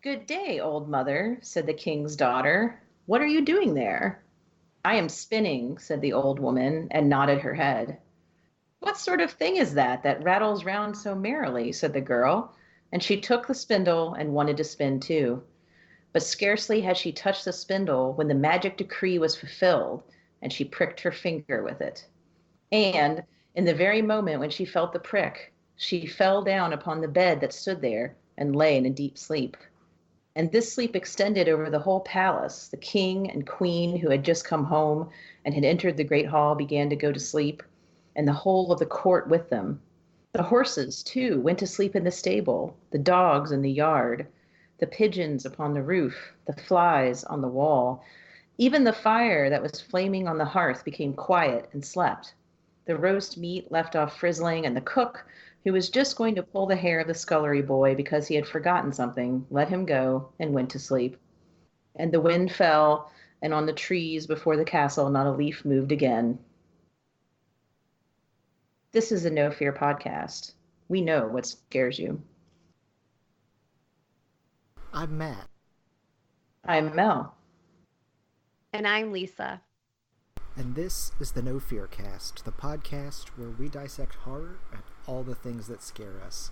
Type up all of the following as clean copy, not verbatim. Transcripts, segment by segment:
"Good day, old mother," said the king's daughter. "What are you doing there?" "I am spinning," said the old woman, and nodded her head. "What sort of thing is that rattles round so merrily?" said the girl, and she took the spindle and wanted to spin too. But scarcely had she touched the spindle when the magic decree was fulfilled, and she pricked her finger with it. And, in the very moment when she felt the prick, she fell down upon the bed that stood there and lay in a deep sleep. And this sleep extended over the whole palace. The king and queen, who had just come home and had entered the great hall, began to go to sleep, and the whole of the court with them. The horses, too, went to sleep in the stable, the dogs in the yard, the pigeons upon the roof, the flies on the wall. Even the fire that was flaming on the hearth became quiet and slept. The roast meat left off frizzling, and the cook, who was just going to pull the hair of the scullery boy because he had forgotten something, let him go and went to sleep. And the wind fell, and on the trees before the castle not a leaf moved again. This is a No Fear podcast. We know what scares you. I'm Matt. I'm Mel. And I'm Lisa. And this is the No Fear Cast, the podcast where we dissect horror and all the things that scare us.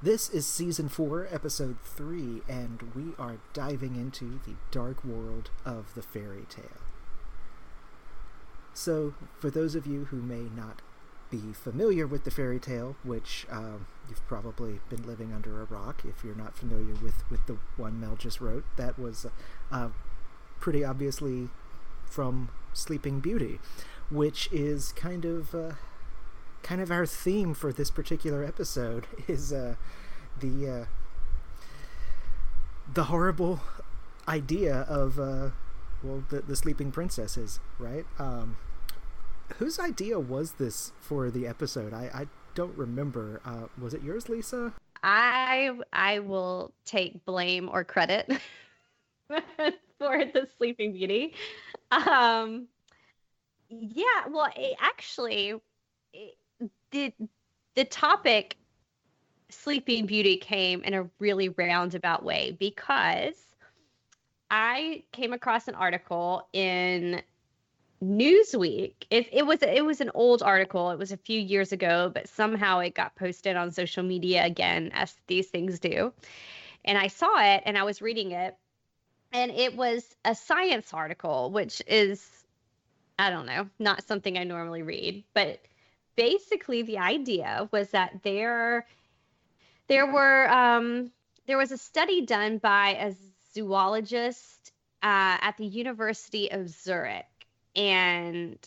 This is Season 4, Episode 3, and we are diving into the dark world of the fairy tale. So, for those of you who may not be familiar with the fairy tale, which you've probably been living under a rock if you're not familiar with the one Mel just wrote, that was pretty obviously from Sleeping Beauty, which is kind of our theme for this particular episode, is the horrible idea of the sleeping princesses, right? Whose idea was this for the episode? I don't remember. Was it yours, Lisa? I will take blame or credit for the Sleeping Beauty. Yeah, well, the topic Sleeping Beauty came in a really roundabout way because I came across an article in Newsweek. It was an old article. It was a few years ago, but somehow it got posted on social media again, as these things do. And I saw it and I was reading it, and it was a science article, which is, I don't know, not something I normally read. But basically the idea was that there was a study done by a zoologist at the University of Zurich. And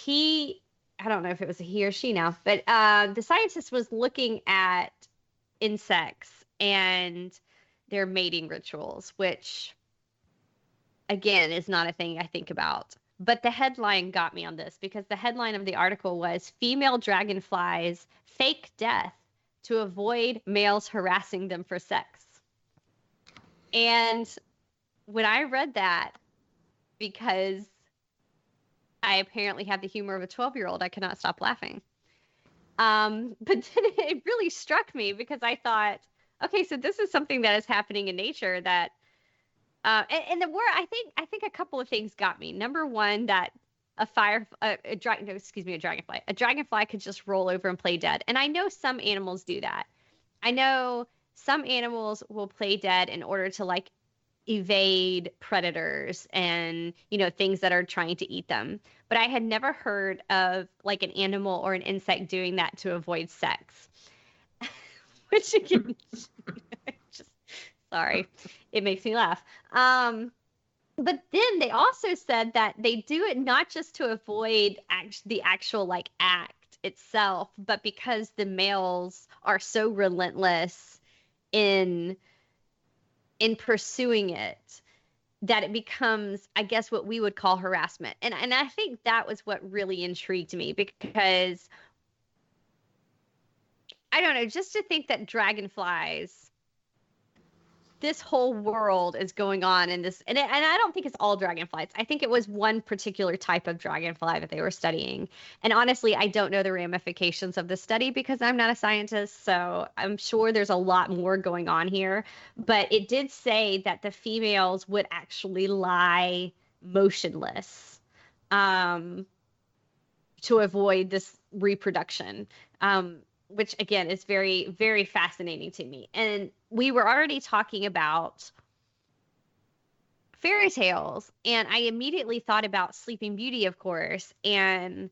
I don't know if it was a he or she now, but the scientist was looking at insects and their mating rituals, which, again, is not a thing I think about. But the headline got me on this because the headline of the article was "Female Dragonflies Fake Death to Avoid Males Harassing Them for Sex." And when I read that, because I apparently have the humor of a 12-year-old, I cannot stop laughing. But then it really struck me because I thought, okay, so this is something that is happening in nature that, and the word, I think a couple of things got me. Number one, that a dragonfly could just roll over and play dead. And I know some animals do that. I know some animals will play dead in order to like evade predators and, things that are trying to eat them. But I had never heard of like an animal or an insect doing that to avoid sex. Which again, just sorry, it makes me laugh. But then they also said that they do it not just to avoid the actual like act itself, but because the males are so relentless in pursuing it, that it becomes, I guess, what we would call harassment. And I think that was what really intrigued me, because I don't know, just to think that dragonflies this whole world is going on in this, and I don't think it's all dragonflies. I think it was one particular type of dragonfly that they were studying. And honestly, I don't know the ramifications of the study because I'm not a scientist, so I'm sure there's a lot more going on here. But it did say that the females would actually lie motionless, to avoid this reproduction. Which again is very, very fascinating to me. And we were already talking about fairy tales, and I immediately thought about Sleeping Beauty, of course, and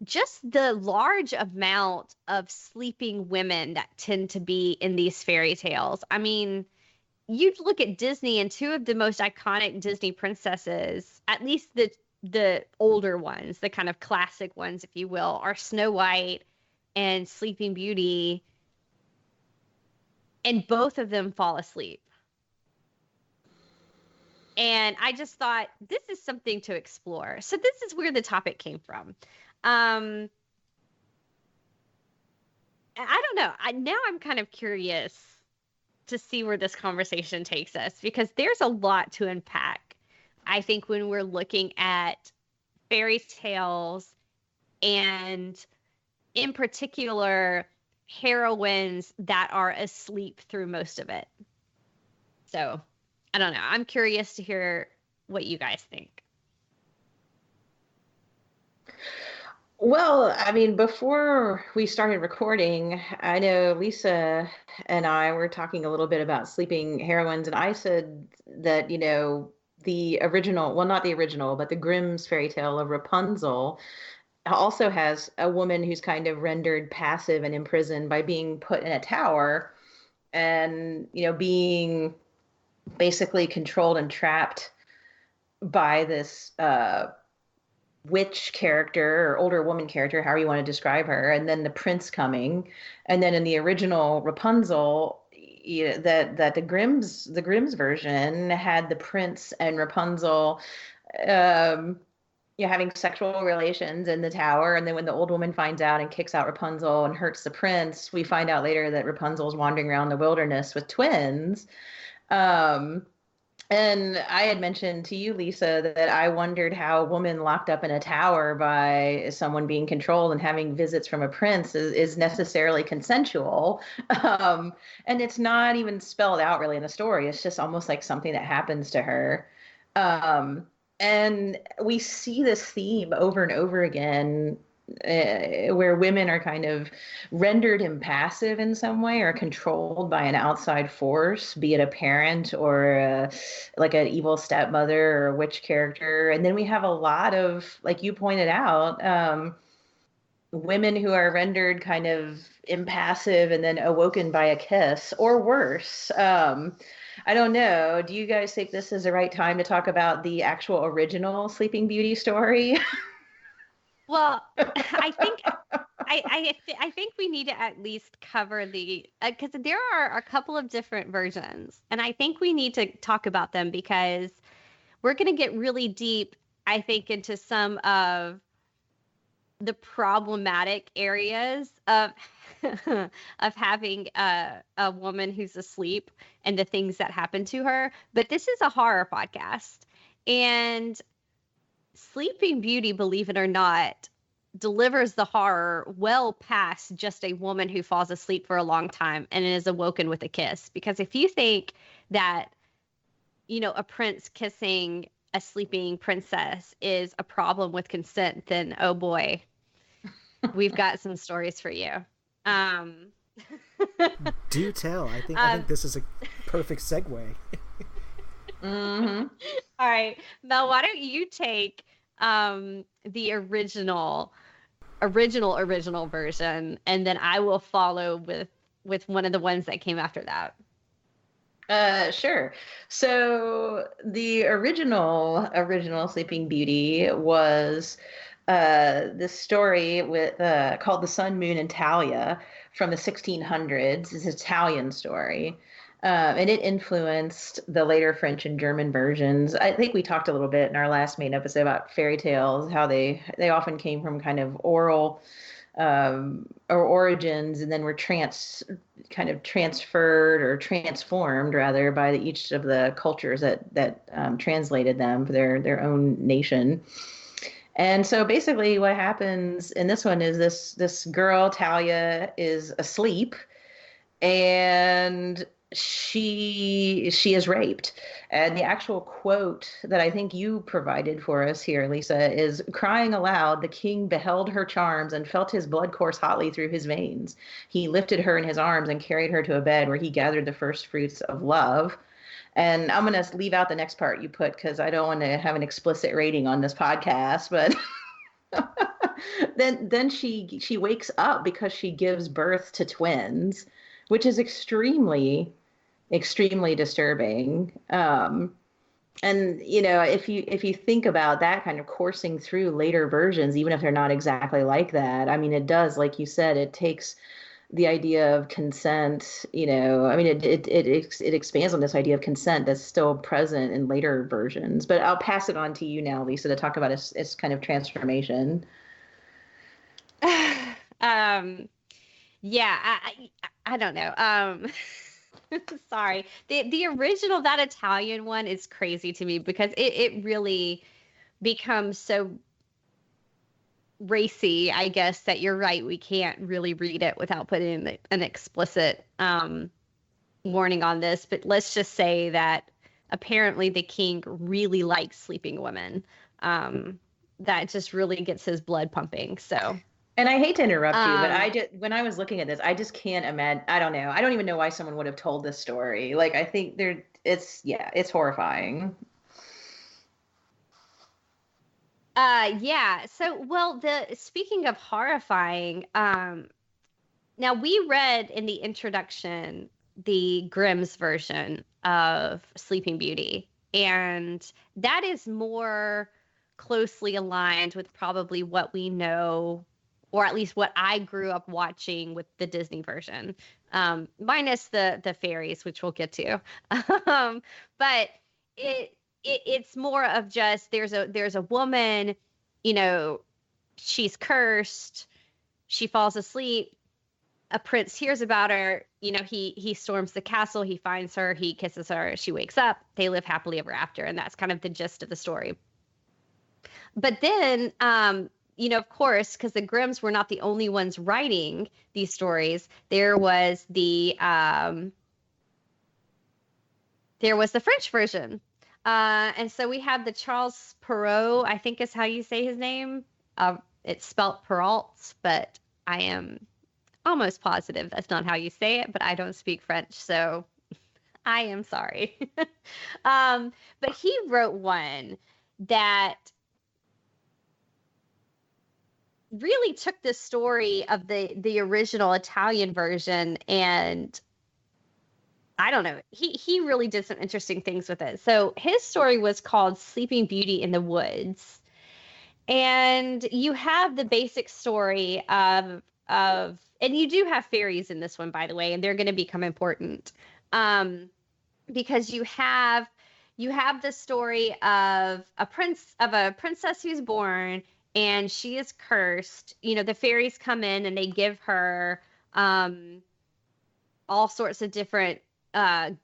just the large amount of sleeping women that tend to be in these fairy tales. I mean, you look at Disney, and two of the most iconic Disney princesses, at least the older ones, the kind of classic ones, if you will, are Snow White and Sleeping Beauty, and both of them fall asleep. And I just thought, this is something to explore. So this is where the topic came from. I don't know. Now I'm kind of curious to see where this conversation takes us, because there's a lot to unpack, I think, when we're looking at fairy tales, and in particular, heroines that are asleep through most of it. So, I don't know. I'm curious to hear what you guys think. Well, I mean, before we started recording, I know Lisa and I were talking a little bit about sleeping heroines, and I said that, the original, well, not the original, but the Grimm's fairy tale of Rapunzel also has a woman who's kind of rendered passive and imprisoned by being put in a tower and, being basically controlled and trapped by this witch character or older woman character, however you want to describe her, and then the prince coming. And then in the original Rapunzel, that the Grimm's version had the prince and Rapunzel having sexual relations in the tower. And then when the old woman finds out and kicks out Rapunzel and hurts the prince, we find out later that Rapunzel's wandering around the wilderness with twins. And I had mentioned to you, Lisa, that I wondered how a woman locked up in a tower by someone being controlled and having visits from a prince is necessarily consensual. And it's not even spelled out really in the story. It's just almost like something that happens to her. And we see this theme over and over again, where women are kind of rendered impassive in some way or controlled by an outside force, be it a parent or like an evil stepmother or a witch character. And then we have a lot of, like you pointed out, women who are rendered kind of impassive and then awoken by a kiss or worse. I don't know. Do you guys think this is the right time to talk about the actual original Sleeping Beauty story? Well, I think we need to at least cover the, because there are a couple of different versions, and I think we need to talk about them because we're going to get really deep, I think, into some of the problematic areas of of having a woman who's asleep and the things that happen to her. But this is a horror podcast, and Sleeping Beauty, believe it or not, delivers the horror well past just a woman who falls asleep for a long time and is awoken with a kiss. Because if you think that, a prince kissing a sleeping princess is a problem with consent, then oh boy, we've got some stories for you. Do tell. I think this is a perfect segue. Mm-hmm. All right, Mel, why don't you take the original version, and then I will follow with one of the ones that came after that. Sure. So the original Sleeping Beauty was this story with called The Sun, Moon, and Talia from the 1600s. It's an Italian story. And it influenced the later French and German versions. I think we talked a little bit in our last main episode about fairy tales, how they often came from kind of oral or origins, and then were kind of transferred or transformed rather by each of the cultures that translated them for their own nation. And so basically what happens in this one is this girl, Talia, is asleep, and she is raped. And the actual quote that I think you provided for us here, Lisa, is, crying aloud, the king beheld her charms and felt his blood course hotly through his veins. He lifted her in his arms and carried her to a bed where he gathered the first fruits of love. And I'm going to leave out the next part you put because I don't want to have an explicit rating on this podcast, but then she wakes up because she gives birth to twins, which is extremely disturbing. And if you think about that kind of coursing through later versions, even if they're not exactly like that, I mean, it does, like you said, it takes the idea of consent. I mean, it expands on this idea of consent that's still present in later versions. But I'll pass it on to you now, Lisa, to talk about its kind of transformation. Yeah, I don't know. Sorry. The original, that Italian one, is crazy to me because it really becomes so racy, I guess, that you're right. We can't really read it without putting in an explicit warning on this. But let's just say that apparently the king really likes sleeping women. That just really gets his blood pumping. So. And I hate to interrupt you, but when I was looking at this, I just can't imagine. I don't know. I don't even know why someone would have told this story. Like, I think it's horrifying. Yeah. So, well, speaking of horrifying, now we read in the introduction the Grimm's version of Sleeping Beauty, and that is more closely aligned with probably what we know, or at least what I grew up watching with the Disney version, minus the fairies, which we'll get to. But it's more of just there's a woman, she's cursed, she falls asleep, a prince hears about her, he storms the castle, he finds her, he kisses her, she wakes up, they live happily ever after, and that's kind of the gist of the story. But then of course, because the Grimms were not the only ones writing these stories, there was the French version. And so we have the Charles Perrault, I think is how you say his name. It's spelt Perrault, but I am almost positive that's not how you say it, but I don't speak French, so I am sorry. But he wrote one that really took the story of the original Italian version, and I don't know, he really did some interesting things with it. So his story was called Sleeping Beauty in the Woods, and you have the basic story of and you do have fairies in this one, by the way, and they're going to become important, because you have the story of a princess who's born, and she is cursed. The fairies come in and they give her all sorts of different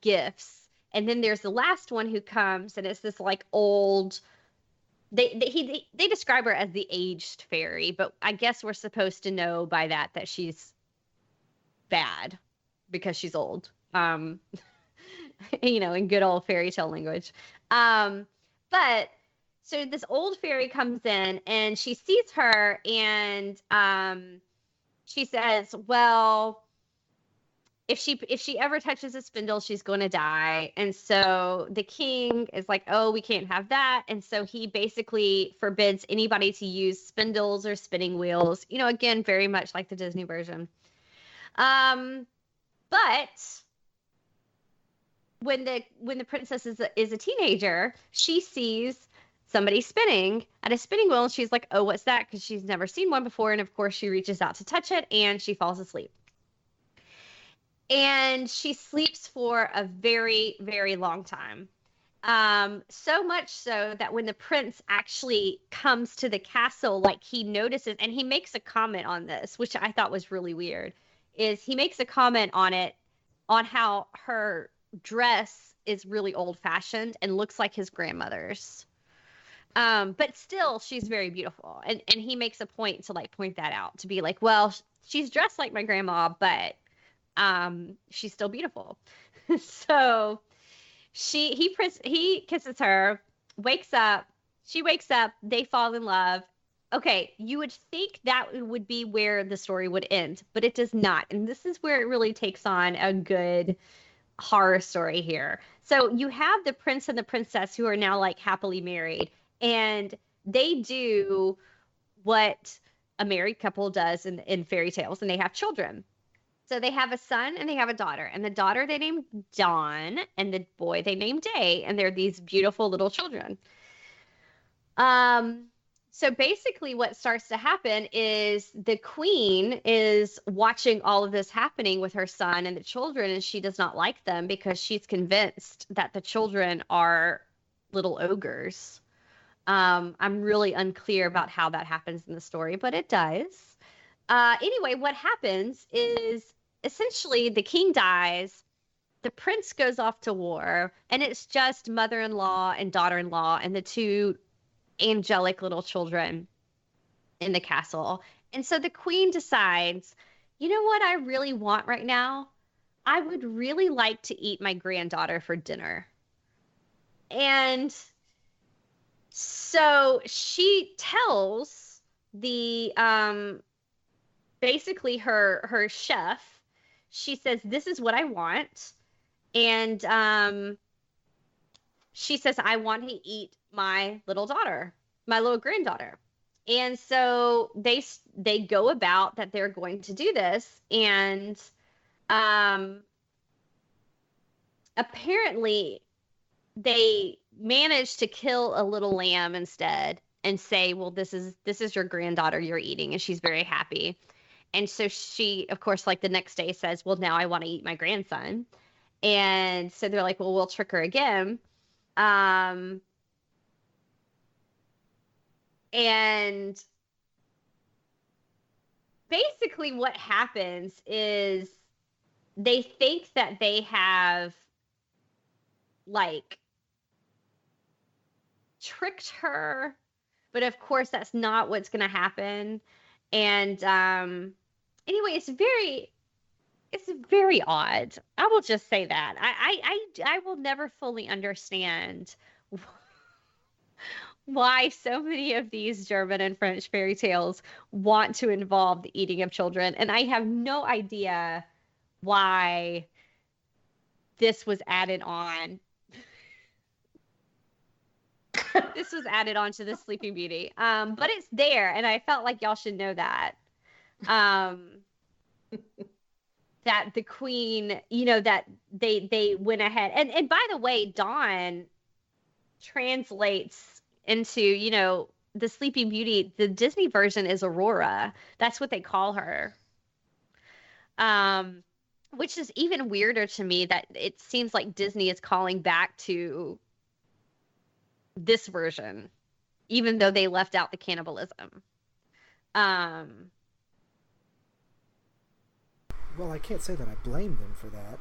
gifts. And then there's the last one who comes, and it's this like old. They describe her as the aged fairy, but I guess we're supposed to know by that she's bad because she's old. In good old fairy tale language. But so this old fairy comes in and she sees her, and she says, well, if she ever touches a spindle, she's going to die. And so the king is like, oh, we can't have that. And so he basically forbids anybody to use spindles or spinning wheels, again, very much like the Disney version. But when the princess is a teenager, she sees somebody spinning at a spinning wheel, and she's like, oh, what's that? Because she's never seen one before. And of course she reaches out to touch it, and she falls asleep. And she sleeps for a very, very long time. So much so that when the prince actually comes to the castle, like he notices, and he makes a comment on this, which I thought was really weird, is he makes a comment on it, on how her dress is really old fashioned and looks like his grandmother's. But still, she's very beautiful, and he makes a point to like point that out, to be like, well, she's dressed like my grandma, but she's still beautiful. So he kisses her, wakes up, she wakes up, they fall in love. Okay, you would think that would be where the story would end, but it does not. And this is where it really takes on a good horror story here. So you have the prince and the princess who are now like happily married, and they do what a married couple does in fairy tales, and they have children. So they have a son and they have a daughter. And the daughter they named Dawn, and the boy they named Day, and they're these beautiful little children. So basically what starts to happen is the queen is watching all of this happening with her son and the children, and she does not like them because she's convinced that the children are little ogres. I'm really unclear about how that happens in the story, but it does. Anyway, what happens is essentially the king dies, the prince goes off to war, and it's just mother-in-law and daughter-in-law and the two angelic little children in the castle. And so the queen decides, you know what I really want right now? I would really like to eat my granddaughter for dinner. And so she tells the basically her chef, she says, this is what I want. And she says, I want to eat my little daughter, my little granddaughter. And so they go about that they're going to do this. And apparently they manage to kill a little lamb instead and say, well, this is your granddaughter you're eating. And she's very happy. And so she, of course, like the next day says, well, now I want to eat my grandson. And so they're like, well, we'll trick her again. And basically what happens is they think that they have like tricked her, but of course that's not what's going to happen. And anyway, it's very odd. I will just say that. I will never fully understand why so many of these German and French fairy tales want to involve the eating of children. And I have no idea why this was added on. This was added on to the Sleeping Beauty. But it's there, and I felt like y'all should know that. That the queen, that they went ahead. And by the way, Dawn translates into, the Sleeping Beauty. The Disney version is Aurora. That's what they call her. Which is even weirder to me, that it seems like Disney is calling back to this version, even though they left out the cannibalism. Well, I can't say that I blame them for that.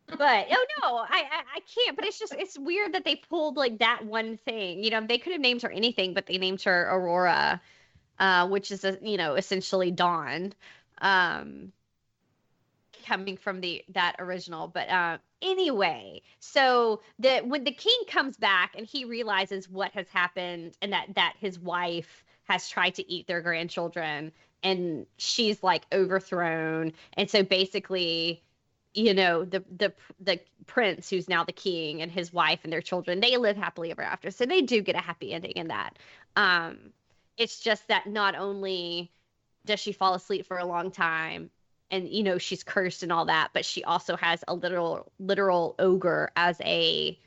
But oh no, I can't. But it's weird that they pulled like that one thing. They could have named her anything, but they named her Aurora, which is essentially Dawn, coming from that original. But anyway, so when the king comes back and he realizes what has happened, and that his wife has tried to eat their grandchildren, and she's like overthrown, and so basically, the prince, who's now the king, and his wife and their children, they live happily ever after. So they do get a happy ending in that. It's just that not only does she fall asleep for a long time, and she's cursed and all that, but she also has a literal ogre as a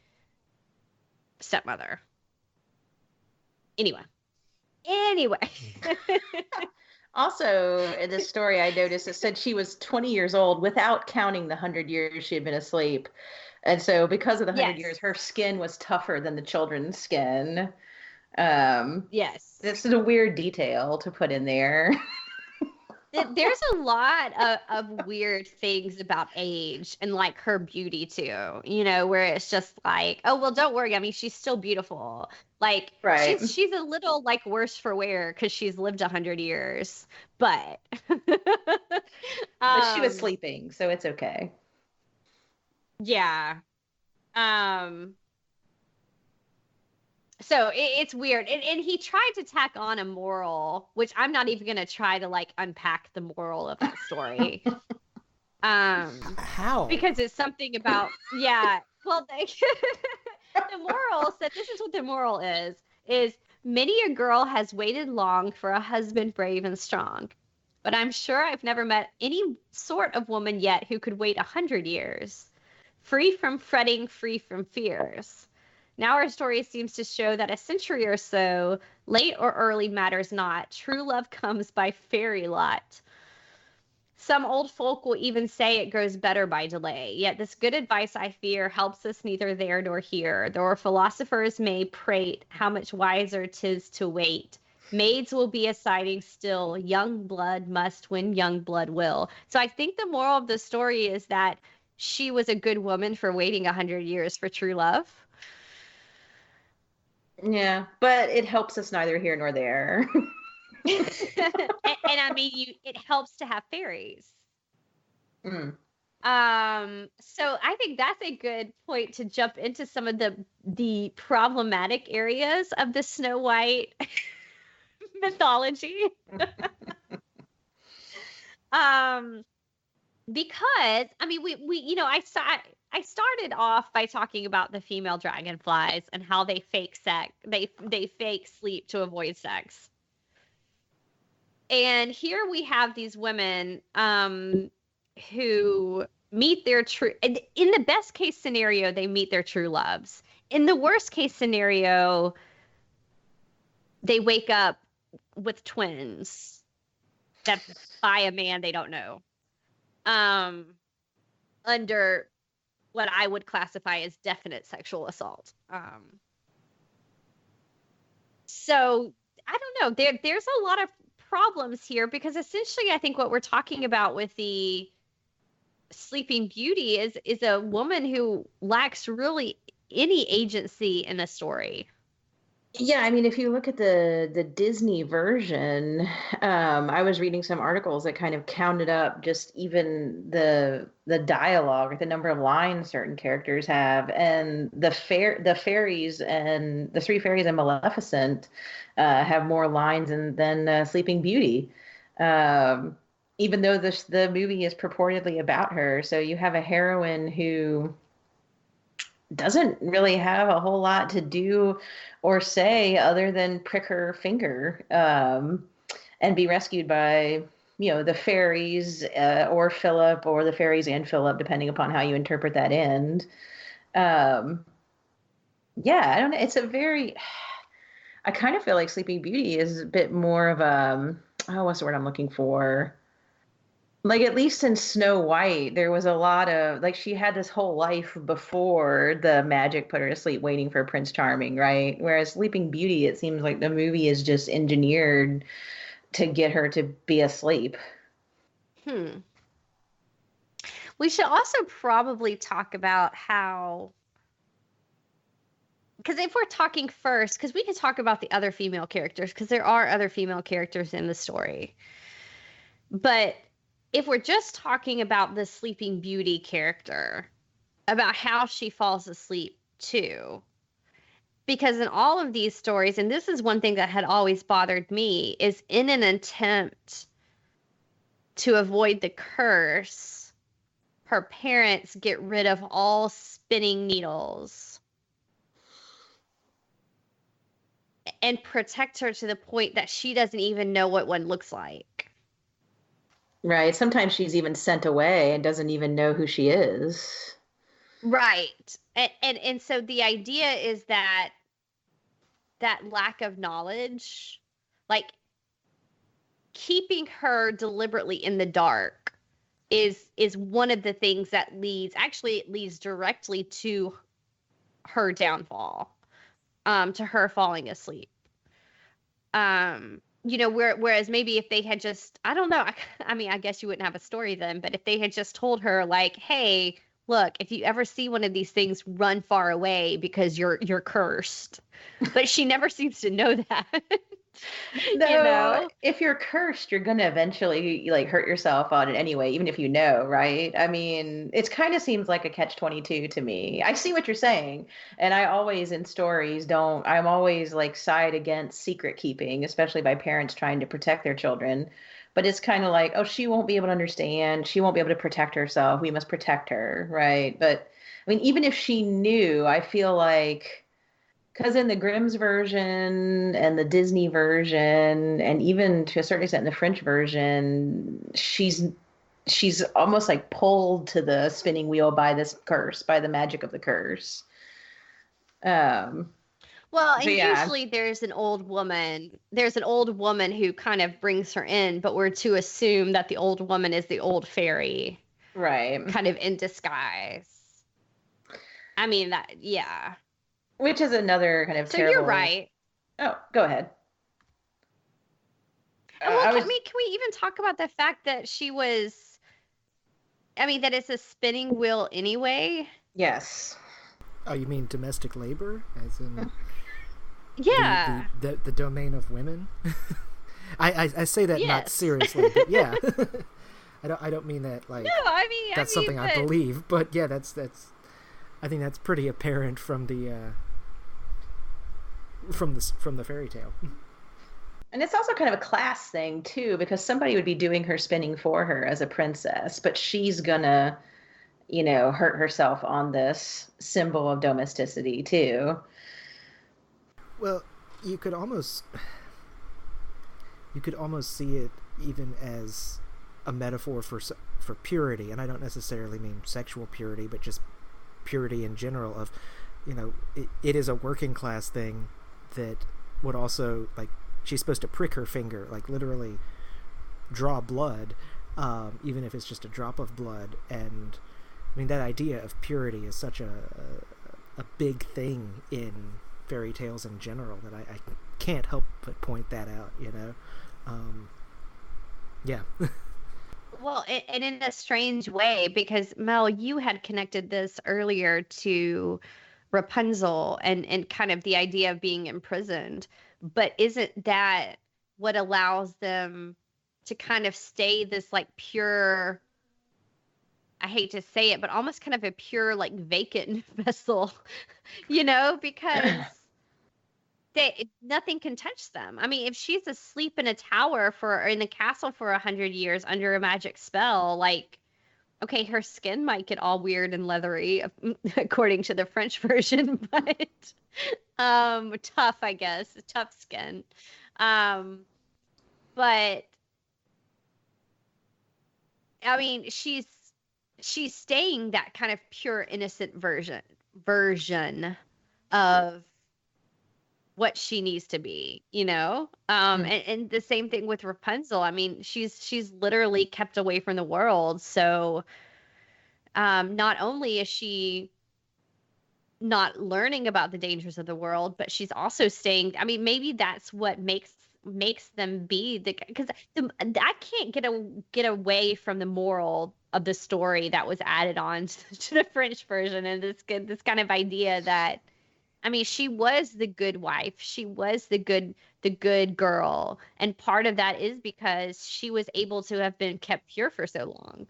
stepmother. Anyway. Also, in this story, I noticed it said she was 20 years old without counting the 100 years she had been asleep. And so because of the 100 years, Yes. her skin was tougher than the children's skin. Yes. This is a weird detail to put in there. There's a lot of weird things about age and like her beauty too, where it's just like, oh, well, don't worry. I mean, she's still beautiful. Like Right. she's a little like worse for wear because she's lived 100 years, but But she was um, sleeping, so it's okay. yeah. Um, so it's weird. And he tried to tack on a moral, which I'm not even gonna try to like unpack the moral of that story. How? Because it's something about, yeah, well, the moral said, this is what the moral is many a girl has waited long for a husband brave and strong, but I'm sure I've never met any sort of woman yet who could wait 100 years, free from fretting, free from fears. Now our story seems to show that a century or so, late or early matters not, true love comes by fairy lot. Some old folk will even say it grows better by delay. Yet this good advice, I fear, helps us neither there nor here. Though our philosophers may prate how much wiser 'tis to wait. Maids will be a siding still. Young blood must when young blood will. So I think the moral of the story is that she was a good woman for waiting 100 years for true love. Yeah, but it helps us neither here nor there. And I mean, it helps to have fairies. Mm. So I think that's a good point to jump into some of the problematic areas of the Snow White mythology. um, because I mean, I started off by talking about the female dragonflies and how they fake sex, they fake sleep to avoid sex. And here we have these women who meet their true, in the best case scenario, they meet their true loves. In the worst case scenario, they wake up with twins that by a man they don't know. Under what I would classify as definite sexual assault. So I don't know. There's a lot of problems here because essentially I think what we're talking about with the Sleeping Beauty is a woman who lacks really any agency in the story. Yeah, I mean, if you look at the Disney version, I was reading some articles that kind of counted up just even the dialogue or the number of lines certain characters have, and the fairies and the three fairies and Maleficent have more lines than Sleeping Beauty, even though the movie is purportedly about her. So you have a heroine who doesn't really have a whole lot to do or say other than prick her finger and be rescued by the fairies or Philip, or the fairies and Philip, depending upon how you interpret that end. um, yeah, I don't know, I kind of feel like Sleeping Beauty is a bit more of what's the word I'm looking for, like, at least in Snow White, there was a lot of, like, she had this whole life before the magic put her to sleep waiting for Prince Charming, right? Whereas Sleeping Beauty, it seems like the movie is just engineered to get her to be asleep. We should also probably talk about how, because if we're talking first, because we could talk about the other female characters, because there are other female characters in the story. But if we're just talking about the Sleeping Beauty character, about how she falls asleep too, because in all of these stories, and this is one thing that had always bothered me, is in an attempt to avoid the curse, her parents get rid of all spinning needles and protect her to the point that she doesn't even know what one looks like. Right. Sometimes she's even sent away and doesn't even know who she is. Right. And so the idea is that lack of knowledge, like keeping her deliberately in the dark is one of the things that it leads directly to her downfall, to her falling asleep. Whereas maybe if they had just, I don't know, I mean, I guess you wouldn't have a story then, but if they had just told her like, hey, look, if you ever see one of these things, run far away because you're cursed. But she never seems to know that. No, if you're cursed, you're gonna eventually like hurt yourself on it anyway, even if you know, right? I mean, it kind of seems like a catch-22 to me. I see what you're saying, and I always in stories don't. I'm always like side against secret keeping, especially by parents trying to protect their children. But it's kind of like, oh, she won't be able to understand. She won't be able to protect herself. We must protect her, right? But I mean, even if she knew, I feel like. Because in the Grimm's version and the Disney version, and even to a certain extent in the French version, she's almost like pulled to the spinning wheel by this curse, by the magic of the curse. Um, Well, so and yeah, usually there's an old woman. There's an old woman who kind of brings her in, but we're to assume that the old woman is the old fairy, right. kind of in disguise. I mean that, yeah. Which is another kind of So you're terrible. right. Oh, go ahead. And well, I was can we even talk about the fact that she was, I mean, that it's a spinning wheel anyway? yes. Oh, you mean domestic labor, as in Yeah. the domain of women? I say that not Yes. seriously, but yeah. I don't mean that like No, that's something I believe, but yeah, that's I think that's pretty apparent from the fairy tale. And it's also kind of a class thing too, because somebody would be doing her spinning for her as a princess, but she's gonna, hurt herself on this symbol of domesticity too. Well, you could almost see it even as a metaphor for purity, and I don't necessarily mean sexual purity, but just purity in general. Of, it is a working class thing that would also, like, she's supposed to prick her finger, like literally draw blood, even if it's just a drop of blood. And I mean, that idea of purity is such a big thing in fairy tales in general that I can't help but point that out. Yeah. Well, and in a strange way, because Mel, you had connected this earlier to Rapunzel and kind of the idea of being imprisoned. But isn't that what allows them to kind of stay this like pure, I hate to say it, but almost kind of a pure, like vacant vessel, because nothing can touch them. I mean, if she's asleep in a tower or in a castle for 100 years under a magic spell, like, okay, her skin might get all weird and leathery, according to the French version, but tough, I guess, tough skin. Um, but I mean, she's staying that kind of pure, innocent version of what she needs to be, and the same thing with Rapunzel. I mean, she's literally kept away from the world. So not only is she not learning about the dangers of the world, but she's also staying. I mean, maybe that's what makes them be because I can't get away from the moral of the story that was added on to the French version, and this kind of idea that, I mean, she was the good wife. She was the good girl. And part of that is because she was able to have been kept pure for so long.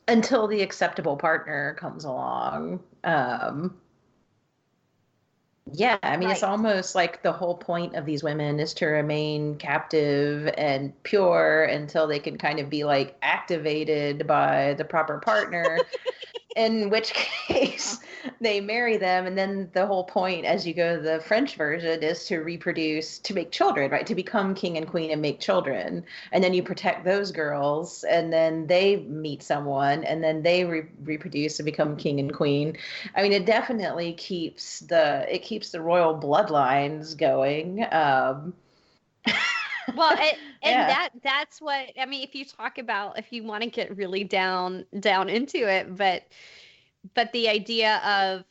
Until the acceptable partner comes along. Yeah, I mean, it's Right. almost like the whole point of these women is to remain captive and pure until they can kind of be like activated by the proper partner. In which case they marry them, and then the whole point as you go to the French version is to reproduce, to make children, right, to become king and queen and make children, and then you protect those girls, and then they meet someone, and then they reproduce and become king and queen. I mean, it definitely keeps the royal bloodlines going. Well, And Yeah. that's what I mean, if you talk about, if you want to get really down into it, but the idea of,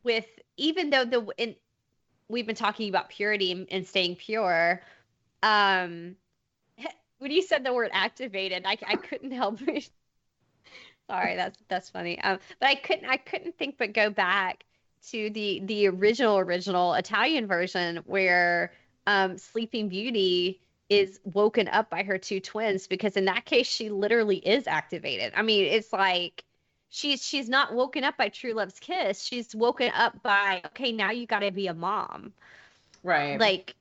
with, even though we've been talking about purity and staying pure, um when you said the word activated, I couldn't help sorry, that's funny. But I couldn't think but go back to the original Italian version where Sleeping Beauty is woken up by her two twins, because in that case she literally is activated. I mean, it's like she's not woken up by true love's kiss. She's woken up by, okay, now you got to be a mom. Right. Like,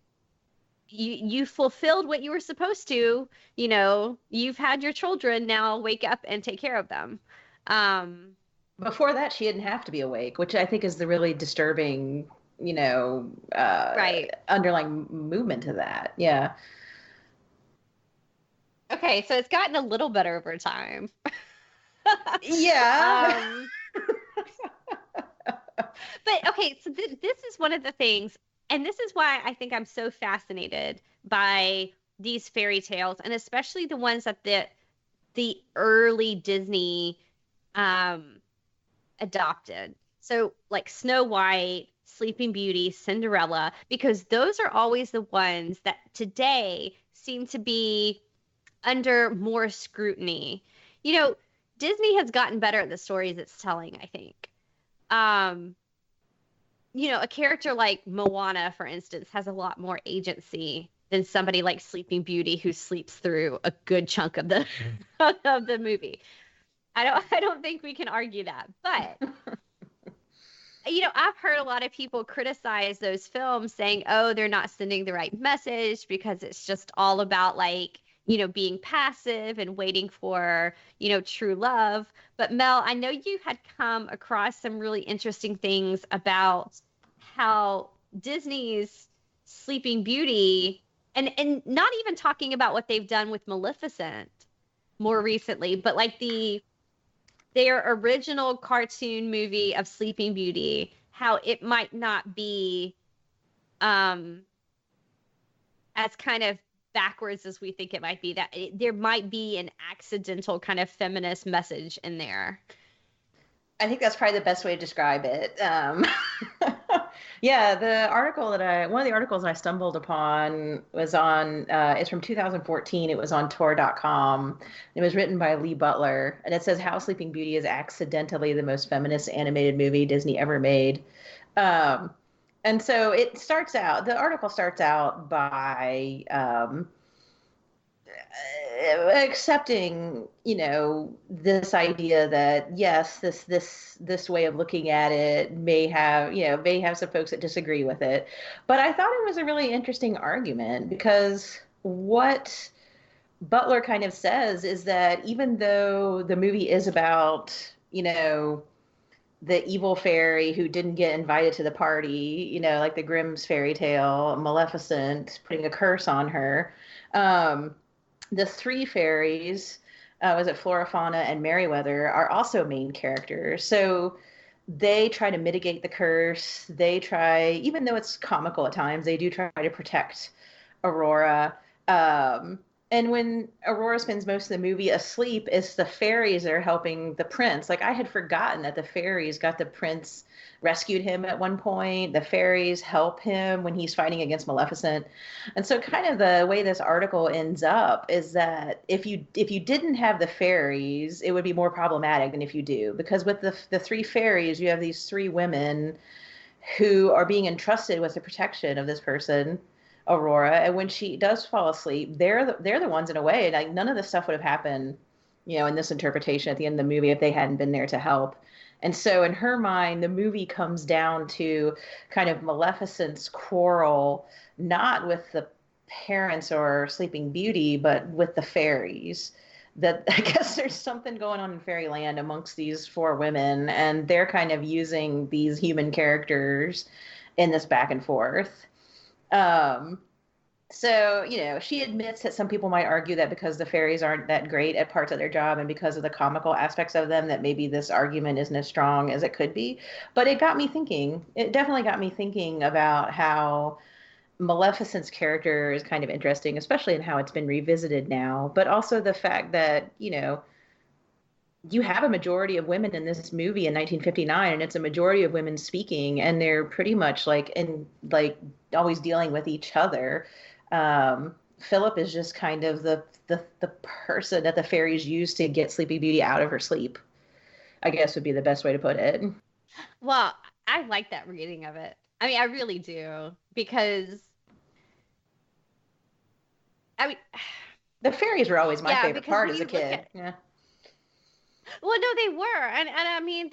you fulfilled what you were supposed to, you've had your children, now wake up and take care of them. um Before that, she didn't have to be awake, which I think is the really disturbing, you know, right. underlying movement to that. Yeah. Okay, so it's gotten a little better over time. Yeah. um but okay, so this is one of the things, and this is why I think I'm so fascinated by these fairy tales, and especially the ones that the early Disney um adopted. So, like Snow White, Sleeping Beauty, Cinderella, because those are always the ones that today seem to be under more scrutiny. You know, Disney has gotten better at the stories it's telling, I think. Um, a character like Moana, for instance, has a lot more agency than somebody like Sleeping Beauty, who sleeps through a good chunk of the of the movie. I don't think we can argue that. But I've heard a lot of people criticize those films, saying, oh, they're not sending the right message because it's just all about, like, being passive and waiting for, true love. But Mel, I know you had come across some really interesting things about how Disney's Sleeping Beauty, and not even talking about what they've done with Maleficent more recently, but like their original cartoon movie of Sleeping Beauty, how it might not be um as kind of backwards as we think it might be, that there might be an accidental kind of feminist message in there. I think that's probably the best way to describe it. Yeah, one of the articles I stumbled upon was it's from 2014. It was on Tor.com. It was written by Lee Butler, and it says how Sleeping Beauty is accidentally the most feminist animated movie Disney ever made. Um, and so the article starts out by accepting, this idea that yes, this way of looking at it may have some folks that disagree with it, but I thought it was a really interesting argument, because what Butler kind of says is that even though the movie is about, the evil fairy who didn't get invited to the party, like the Grimm's fairy tale, Maleficent putting a curse on her. The three fairies, was it Flora, Fauna, and Merryweather, are also main characters. So they try to mitigate the curse. They try, even though it's comical at times, they do try to protect Aurora. Um, and when Aurora spends most of the movie asleep, it's the fairies that are helping the prince. Like, I had forgotten that the fairies got the prince, rescued him at one point. The fairies help him when he's fighting against Maleficent. And so kind of the way this article ends up is that if you didn't have the fairies, it would be more problematic than if you do. Because with the three fairies, you have these three women who are being entrusted with the protection of this person, Aurora, and when she does fall asleep, they're the ones, in a way, like, none of this stuff would have happened, in this interpretation at the end of the movie, if they hadn't been there to help. And so in her mind, the movie comes down to kind of Maleficent's quarrel, not with the parents or Sleeping Beauty, but with the fairies. That I guess there's something going on in fairyland amongst these four women, and they're kind of using these human characters in this back and forth. Um, so, she admits that some people might argue that because the fairies aren't that great at parts of their job and because of the comical aspects of them, that maybe this argument isn't as strong as it could be. But it got me thinking. It definitely got me thinking about how Maleficent's character is kind of interesting, especially in how it's been revisited now, but also the fact that, you have a majority of women in this movie in 1959, and it's a majority of women speaking, and they're pretty much like always dealing with each other. Philip is just kind of the person that the fairies use to get Sleeping Beauty out of her sleep, I guess would be the best way to put it. Well, I like that reading of it. I mean, I really do because I mean, The fairies were always my yeah, favorite because part when as a you look kid. at Yeah. well, no, they were, and I mean,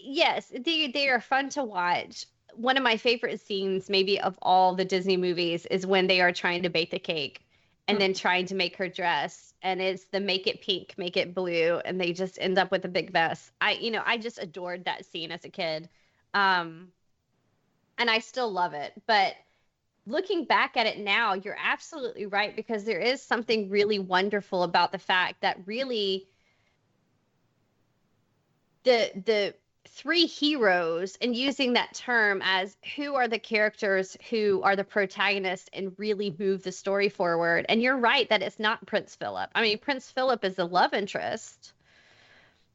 yes, they are fun to watch. One of my favorite scenes, maybe of all the Disney movies, is when they are trying to bake the cake and then trying to make her dress, and it's the make it pink, make it blue, and they just end up with a big mess. I just adored that scene as a kid, um, and I still love it. But looking back at it now, you're absolutely right because there is something really wonderful about the fact that really the three heroes and using that term as who are the characters who are the protagonists and really move the story forward. And you're right that it's not Prince Philip. I mean, Prince Philip is the love interest,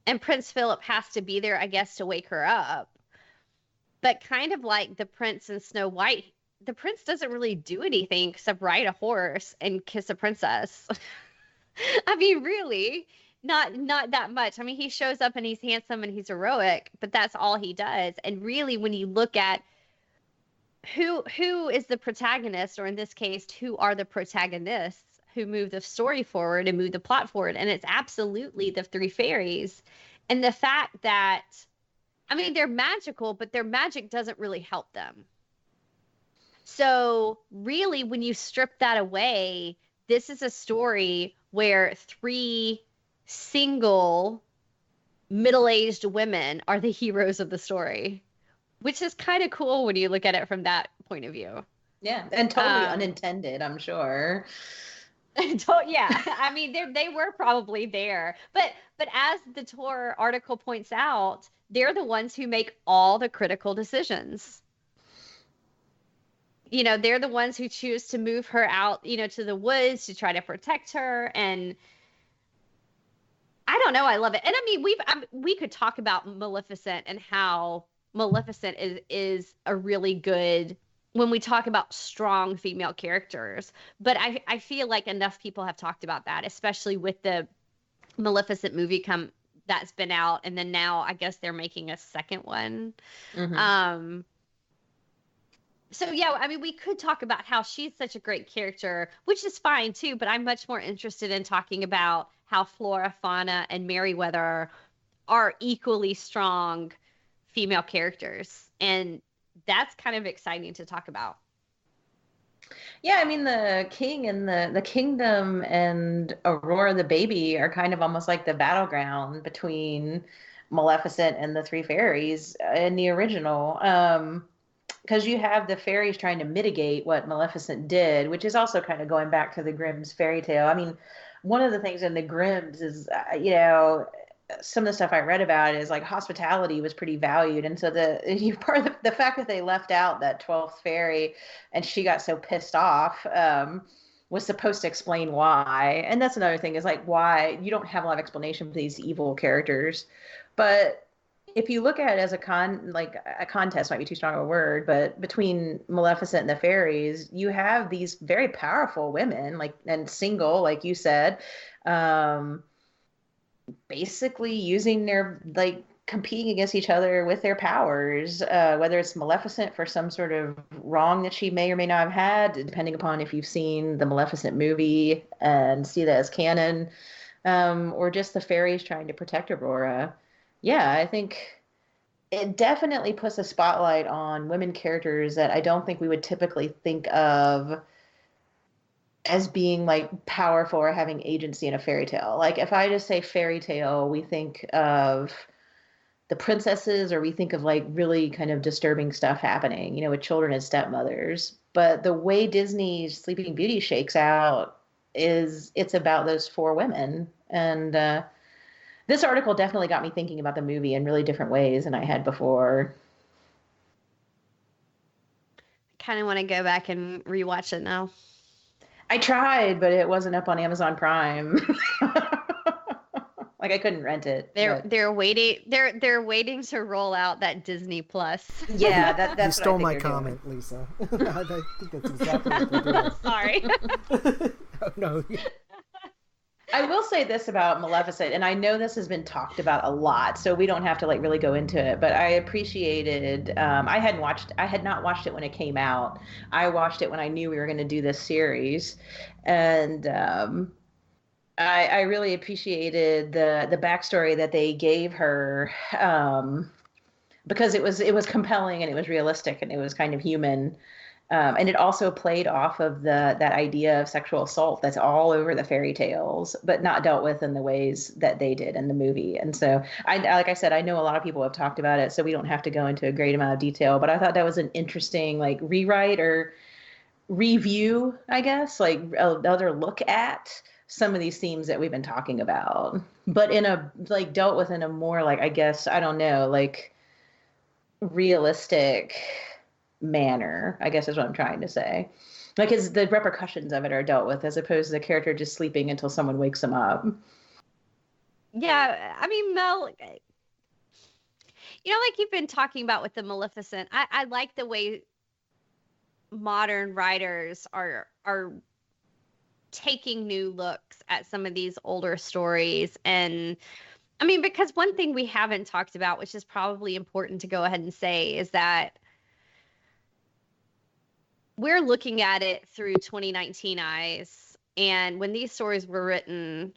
and Prince Philip has to be there, I guess, to wake her up. But kind of like the prince in Snow White, the prince doesn't really do anything except ride a horse and kiss a princess. I mean, really, not that much. I mean, he shows up and he's handsome and he's heroic, but that's all he does. And really, when you look at who is the protagonist, or in this case, who are the protagonists who move the story forward and move the plot forward, and it's absolutely the three fairies. And the fact that, I mean, they're magical, but their magic doesn't really help them. So, really, when you strip that away, this is a story where three single middle-aged women are the heroes of the story, which is kind of cool when you look at it from that point of view. Yeah, and totally Um, unintended, I'm sure. yeah, I mean they were probably there, but as the Tor article points out, they're the ones who make all the critical decisions. They're the ones who choose to move her out, to the woods to try to protect her. And I don't know, I love it. And I mean, we could talk about Maleficent and how Maleficent is a really good when we talk about strong female characters. But I feel like enough people have talked about that, especially with the Maleficent movie that's been out, and then now I guess they're making a second one. Hmm. Um, so yeah, I mean, we could talk about how she's such a great character, which is fine too, but I'm much more interested in talking about how Flora, Fauna, and Merryweather are equally strong female characters. And that's kind of exciting to talk about. Yeah, I mean the king and the kingdom and Aurora the baby are kind of almost like the battleground between Maleficent and the three fairies in the original. Because you have the fairies trying to mitigate what Maleficent did, which is also kind of going back to the Grimm's fairy tale. I mean, one of the things in the Grimm's is, some of the stuff I read about is like hospitality was pretty valued, and so part of the fact that they left out that 12th fairy, and she got so pissed off. Was supposed to explain why, and that's another thing is like why you don't have a lot of explanation for these evil characters, but if you look at it as a contest might be too strong of a word, but between Maleficent and the fairies, you have these very powerful women, like and single, like you said, um, basically using their like competing against each other with their powers, whether it's Maleficent for some sort of wrong that she may or may not have had, depending upon if you've seen the Maleficent movie and see that as canon, or just the fairies trying to protect Aurora. Yeah, I think it definitely puts a spotlight on women characters that I don't think we would typically think of as being like powerful or having agency in a fairy tale. Like if I just say fairy tale, we think of the princesses or we think of like really kind of disturbing stuff happening, with children as stepmothers. But the way Disney's Sleeping Beauty shakes out is it's about those four women. And this article definitely got me thinking about the movie in really different ways than I had before. kind of want to go back and rewatch it now. I tried, but it wasn't up on Amazon Prime. Like I couldn't rent it. They're waiting to roll out that Disney Plus. Yeah, that's you what stole I think my they're comment, doing. Lisa. I think that's exactly what they're doing. Sorry. Oh, no. I will say this about Maleficent, and I know this has been talked about a lot, so we don't have to like really go into it. But I appreciated. I had not watched it when it came out. I watched it when I knew we were going to do this series, and I really appreciated the backstory that they gave her, because it was compelling and it was realistic and it was kind of human. And it also played off of that idea of sexual assault that's all over the fairy tales, but not dealt with in the ways that they did in the movie. And so, like I said, I know a lot of people have talked about it, so we don't have to go into a great amount of detail. But I thought that was an interesting like rewrite or review, I guess, like another look at some of these themes that we've been talking about, but in a like dealt with in a more like, I guess, I don't know, like realistic manner, I guess is what I'm trying to say. Like, it's the repercussions of it are dealt with as opposed to the character just sleeping until someone wakes him up. Yeah, I mean, Mel, like you've been talking about with the Maleficent, I like the way modern writers are taking new looks at some of these older stories. And I mean, because one thing we haven't talked about, which is probably important to go ahead and say, is that we're looking at it through 2019 eyes. And when these stories were written,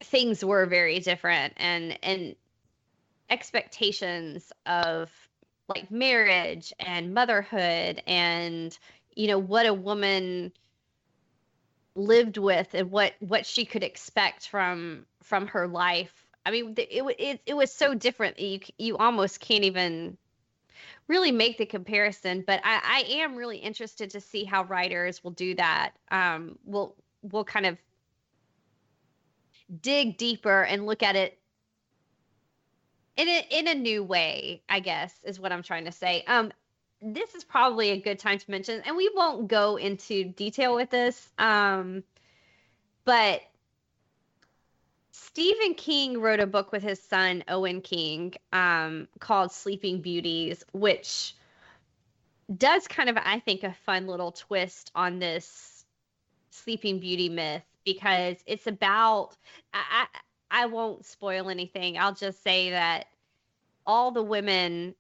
things were very different, and expectations of like marriage and motherhood and, what a woman lived with and what she could expect from her life. I mean, it was so different. You almost can't even really make the comparison, but I am really interested to see how writers will do that. We'll kind of dig deeper and look at it in a new way, I guess, is what I'm trying to say. This is probably a good time to mention, and we won't go into detail with this, but Stephen King wrote a book with his son, Owen King, called Sleeping Beauties, which does kind of, I think, a fun little twist on this Sleeping Beauty myth, because it's about, I won't spoil anything. I'll just say that all the women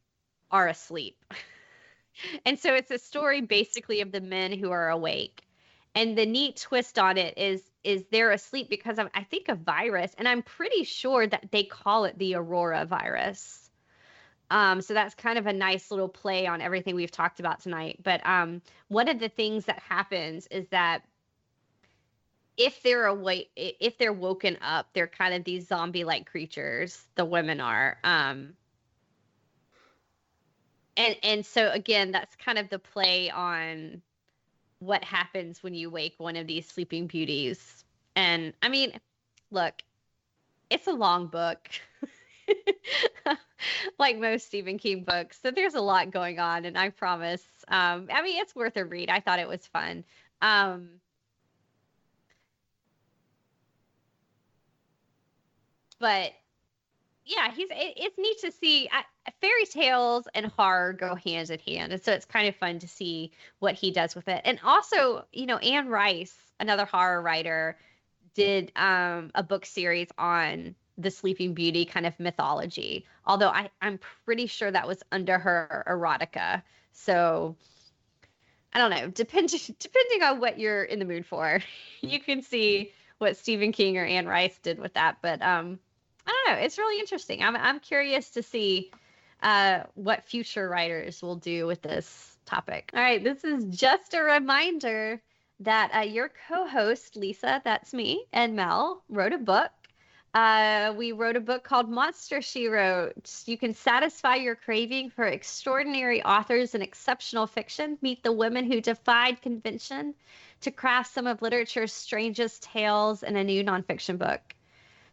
are asleep. And so it's a story basically of the men who are awake. And the neat twist on it is they're asleep because of, I think, a virus. And I'm pretty sure that they call it the Aurora virus. So that's kind of a nice little play on everything we've talked about tonight. But one of the things that happens is that if they're awake, if they're woken up, they're kind of these zombie-like creatures. The women are. And so again, that's kind of the play on what happens when you wake one of these sleeping beauties. And I mean, look, it's a long book, like most Stephen King books. So there's a lot going on, and I promise, I mean, it's worth a read. I thought it was fun. But yeah, it's neat to see. Fairy tales and horror go hand in hand, and so it's kind of fun to see what he does with it. And also, Anne Rice, another horror writer, did a book series on the Sleeping Beauty kind of mythology. Although I'm pretty sure that was under her erotica. So I don't know. Depending on what you're in the mood for, you can see what Stephen King or Anne Rice did with that. But I don't know. It's really interesting. I'm curious to see what future writers will do with this topic. All right, this is just a reminder that your co-host, Lisa, that's me, and Mel, wrote a book. We wrote a book called Monster, She Wrote. You can satisfy your craving for extraordinary authors and exceptional fiction. Meet the women who defied convention to craft some of literature's strangest tales in a new nonfiction book.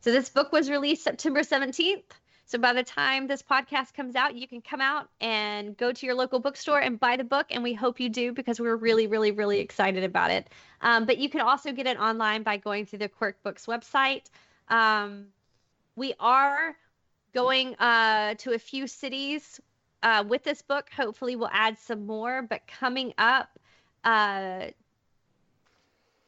So this book was released September 17th. So by the time this podcast comes out, you can come out and go to your local bookstore and buy the book. And we hope you do, because we're really, really, really excited about it. But you can also get it online by going through the Quirk Books website. We are going to a few cities with this book. Hopefully we'll add some more. But coming up,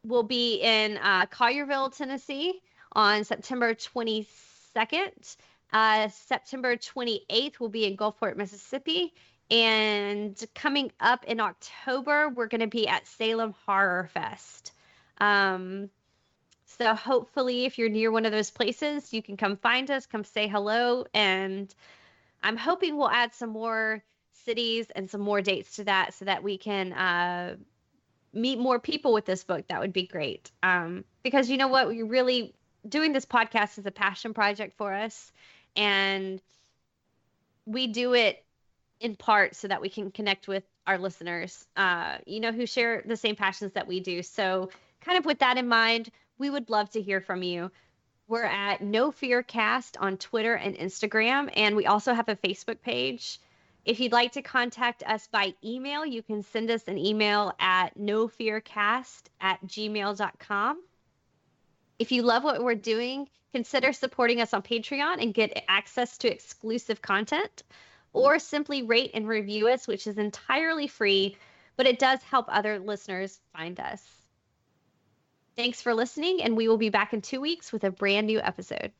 we'll be in Collierville, Tennessee on September 22nd. September 28th, we'll be in Gulfport, Mississippi. And coming up in October, we're going to be at Salem Horror Fest. So hopefully if you're near one of those places, you can come find us, come say hello. And I'm hoping we'll add some more cities and some more dates to that so that we can meet more people with this book. That would be great. Because you know what? We really doing this podcast is a passion project for us. And we do it in part so that we can connect with our listeners, who share the same passions that we do. So kind of with that in mind, we would love to hear from you. We're at No Fear Cast on Twitter and Instagram, and we also have a Facebook page. If you'd like to contact us by email, you can send us an email at nofearcast@gmail.com. If you love what we're doing, consider supporting us on Patreon and get access to exclusive content, or simply rate and review us, which is entirely free, but it does help other listeners find us. Thanks for listening, and we will be back in 2 weeks with a brand new episode.